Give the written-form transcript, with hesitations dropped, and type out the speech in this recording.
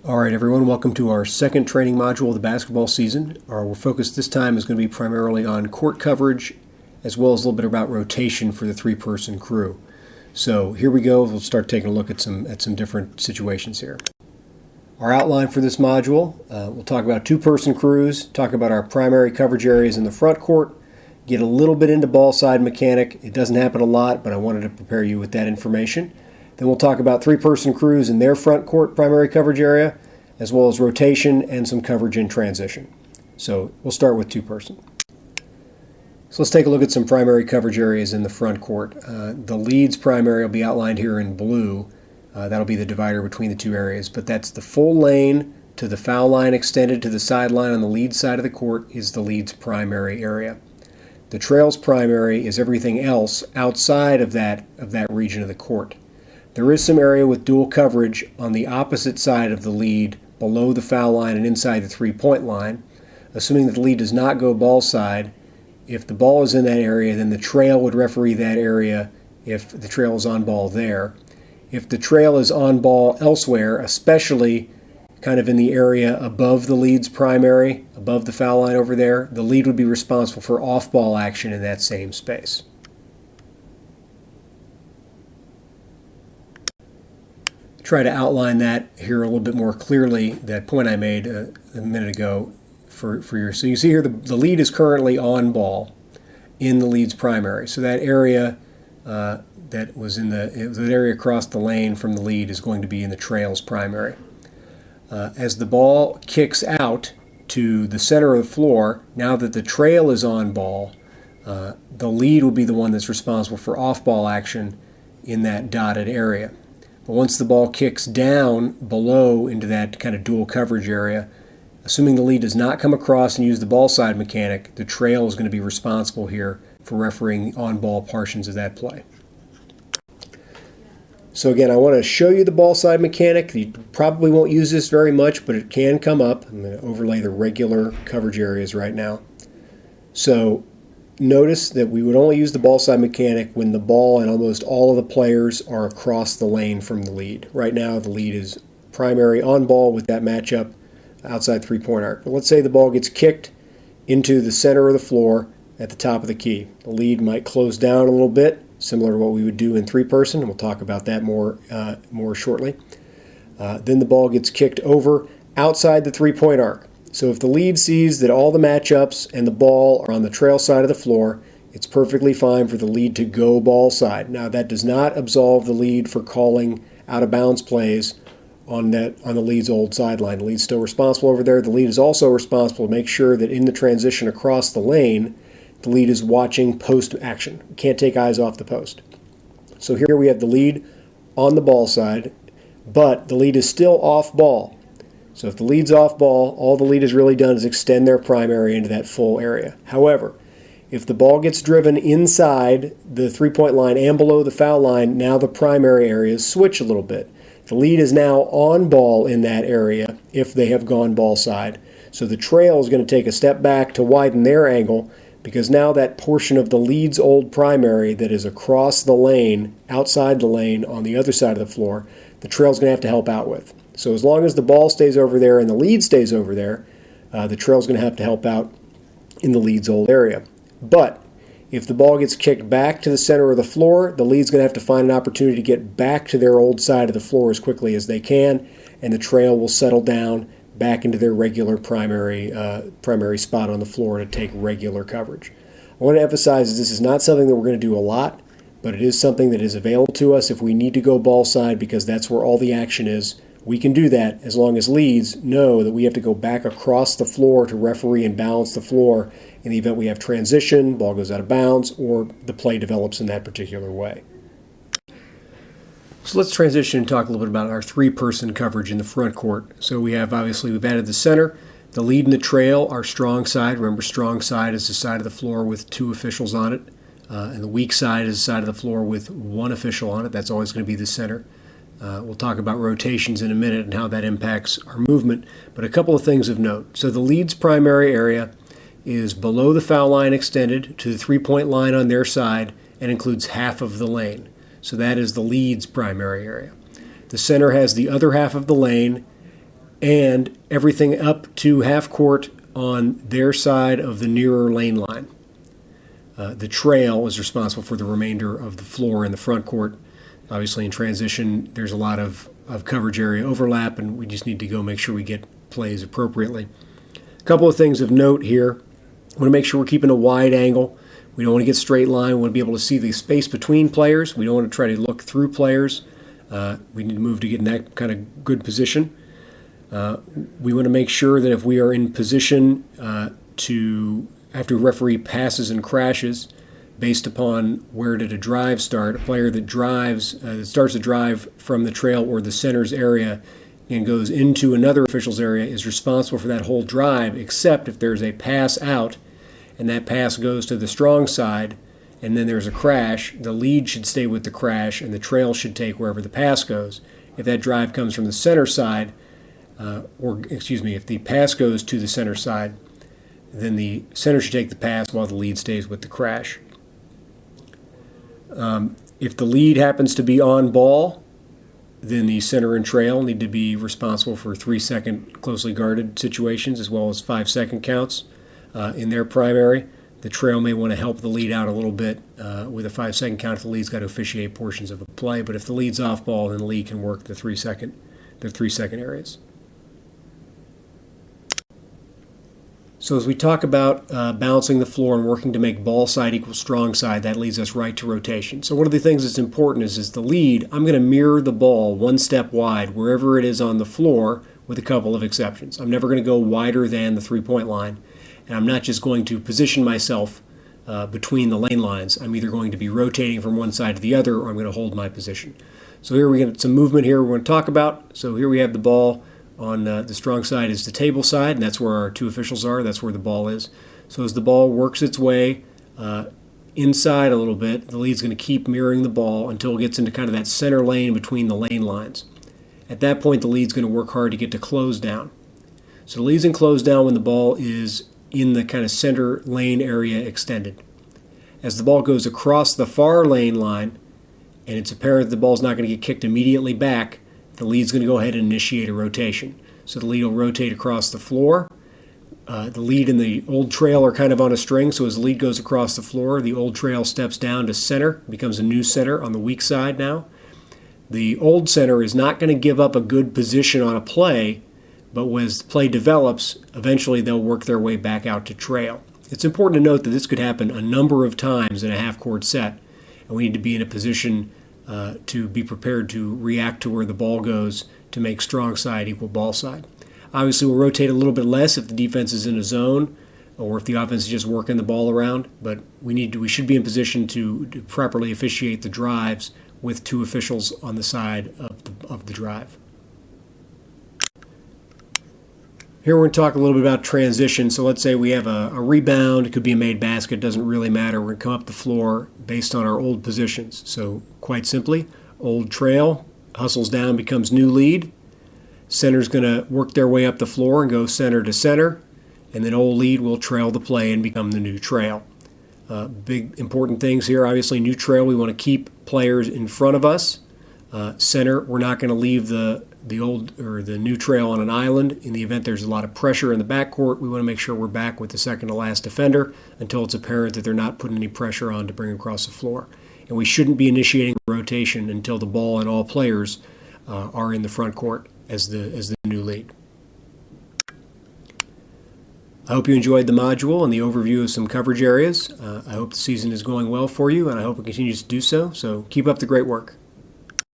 All right, everyone, welcome to our second training module of the basketball season. Our focus this time is going to be primarily on court coverage, as well as a little bit about rotation for the three-person crew. So here we go. We'll start taking a look at some different situations here. Our outline for this module, we'll talk about two-person crews, talk about our primary coverage areas in the front court, get a little bit into ball side mechanic. It doesn't happen a lot, but I wanted to prepare you with that information. Then we'll talk about three-person crews in their front court primary coverage area, as well as rotation and some coverage in transition. So we'll start with two-person. So let's take a look at some primary coverage areas in the front court. The leads primary will be outlined here in blue. That'll be the divider between the two areas, but that's the full lane to the foul line extended to the sideline on the lead side of the court is the leads primary area. The trails primary is everything else outside of that region of the court. There is some area with dual coverage on the opposite side of the lead, below the foul line and inside the three-point line. Assuming that the lead does not go ball side, if the ball is in that area, then the trail would referee that area if the trail is on ball there. If the trail is on ball elsewhere, especially kind of in the area above the lead's primary, above the foul line over there, the lead would be responsible for off-ball action in that same space. Try to outline that here a little bit more clearly, that point I made a minute ago for your. So you see here the lead is currently on ball in the lead's primary. So that area that was in that area across the lane from the lead is going to be in the trail's primary. As the ball kicks out to the center of the floor, now that the trail is on ball, the lead will be the one that's responsible for off-ball action in that dotted area. But once the ball kicks down below into that kind of dual coverage area, assuming the lead does not come across and use the ball side mechanic, the trail is going to be responsible here for refereeing on-ball portions of that play. So again, I want to show you the ball side mechanic. You probably won't use this very much, but it can come up. I'm going to overlay the regular coverage areas right now. So notice that we would only use the ball side mechanic when the ball and almost all of the players are across the lane from the lead. Right now the lead is primary on ball with that matchup outside three-point arc. But let's say the ball gets kicked into the center of the floor at the top of the key. The lead might close down a little bit, similar to what we would do in three-person, and we'll talk about that more shortly. Then the ball gets kicked over outside the three-point arc. So if the lead sees that all the matchups and the ball are on the trail side of the floor, it's perfectly fine for the lead to go ball side. Now that does not absolve the lead for calling out of bounds plays on the lead's old sideline. The lead's still responsible over there. The lead is also responsible to make sure that in the transition across the lane, the lead is watching post action. We can't take eyes off the post. So here we have the lead on the ball side, but the lead is still off ball. So if the lead's off ball, all the lead has really done is extend their primary into that full area. However, if the ball gets driven inside the three-point line and below the foul line, now the primary areas switch a little bit. The lead is now on ball in that area if they have gone ball side. So the trail is going to take a step back to widen their angle, because now that portion of the lead's old primary that is across the lane, outside the lane on the other side of the floor, the trail's going to have to help out with. So as long as the ball stays over there and the lead stays over there, the trail's going to have to help out in the lead's old area. But if the ball gets kicked back to the center of the floor, the lead's going to have to find an opportunity to get back to their old side of the floor as quickly as they can, and the trail will settle down back into their regular primary spot on the floor to take regular coverage. I want to emphasize that this is not something that we're going to do a lot, but it is something that is available to us if we need to go ball side, because that's where all the action is. We can do that as long as leads know that we have to go back across the floor to referee and balance the floor in the event we have transition, ball goes out of bounds, or the play develops in that particular way. So let's transition and talk a little bit about our three-person coverage in the front court. So we've added the center, the lead and the trail, our strong side. Remember, strong side is the side of the floor with two officials on it, and the weak side is the side of the floor with one official on it. That's always going to be the center. We'll talk about rotations in a minute and how that impacts our movement, but a couple of things of note. So the lead's primary area is below the foul line extended to the three-point line on their side and includes half of the lane. So that is the lead's primary area. The center has the other half of the lane and everything up to half court on their side of the nearer lane line. The trail is responsible for the remainder of the floor in the front court. Obviously, in transition, there's a lot of coverage area overlap, and we just need to go make sure we get plays appropriately. A couple of things of note here. We want to make sure we're keeping a wide angle. We don't want to get straight line. We want to be able to see the space between players. We don't want to try to look through players. We need to move to get in that kind of good position. We want to make sure that if we are in position after a referee passes and crashes, based upon where did a drive start, a player that starts a drive from the trail or the center's area and goes into another official's area is responsible for that whole drive, except if there's a pass out and that pass goes to the strong side and then there's a crash, the lead should stay with the crash and the trail should take wherever the pass goes. If that drive comes from the center side, if the pass goes to the center side, then the center should take the pass while the lead stays with the crash. If the lead happens to be on ball, then the center and trail need to be responsible for 3-second closely guarded situations as well as 5-second counts in their primary. The trail may want to help the lead out a little bit with a 5-second count if the lead's got to officiate portions of a play. But if the lead's off ball, then the lead can work the 3-second areas. So as we talk about balancing the floor and working to make ball side equal strong side, that leads us right to rotation. So one of the things that's important is the lead, I'm going to mirror the ball one step wide wherever it is on the floor with a couple of exceptions. I'm never going to go wider than the three-point line, and I'm not just going to position myself between the lane lines. I'm either going to be rotating from one side to the other or I'm going to hold my position. So here we get some movement here we're going to talk about. So here we have the ball. On the strong side is the table side, and that's where our two officials are. That's where the ball is. So as the ball works its way inside a little bit, the lead's going to keep mirroring the ball until it gets into kind of that center lane between the lane lines. At that point, the lead's going to work hard to get to close down. So the lead's in close down when the ball is in the kind of center lane area extended. As the ball goes across the far lane line, and it's apparent that the ball's not going to get kicked immediately back, the lead's going to go ahead and initiate a rotation. So the lead will rotate across the floor. The lead and the old trail are kind of on a string, so as the lead goes across the floor, the old trail steps down to center, becomes a new center on the weak side now. The old center is not going to give up a good position on a play, but as the play develops, eventually they'll work their way back out to trail. It's important to note that this could happen a number of times in a half-court set, and we need to be in a position to be prepared to react to where the ball goes to make strong side equal ball side. Obviously, we'll rotate a little bit less if the defense is in a zone or if the offense is just working the ball around, but we should be in position to properly officiate the drives with two officials on the side of the drive. Here we're going to talk a little bit about transition. So let's say we have a rebound. It could be a made basket. Doesn't really matter. We're going to come up the floor based on our old positions. So quite simply, old trail hustles down, becomes new lead. Center's going to work their way up the floor and go center to center. And then old lead will trail the play and become the new trail. Big important things here. Obviously, new trail, we want to keep players in front of us. Center, we're not going to leave the old or the new trail on an island. In the event there's a lot of pressure in the backcourt, we want to make sure we're back with the second to last defender until it's apparent that they're not putting any pressure on to bring across the floor. And we shouldn't be initiating rotation until the ball and all players are in the front court as the new lead. I hope you enjoyed the module and the overview of some coverage areas. I hope the season is going well for you, and I hope it continues to do so. So keep up the great work.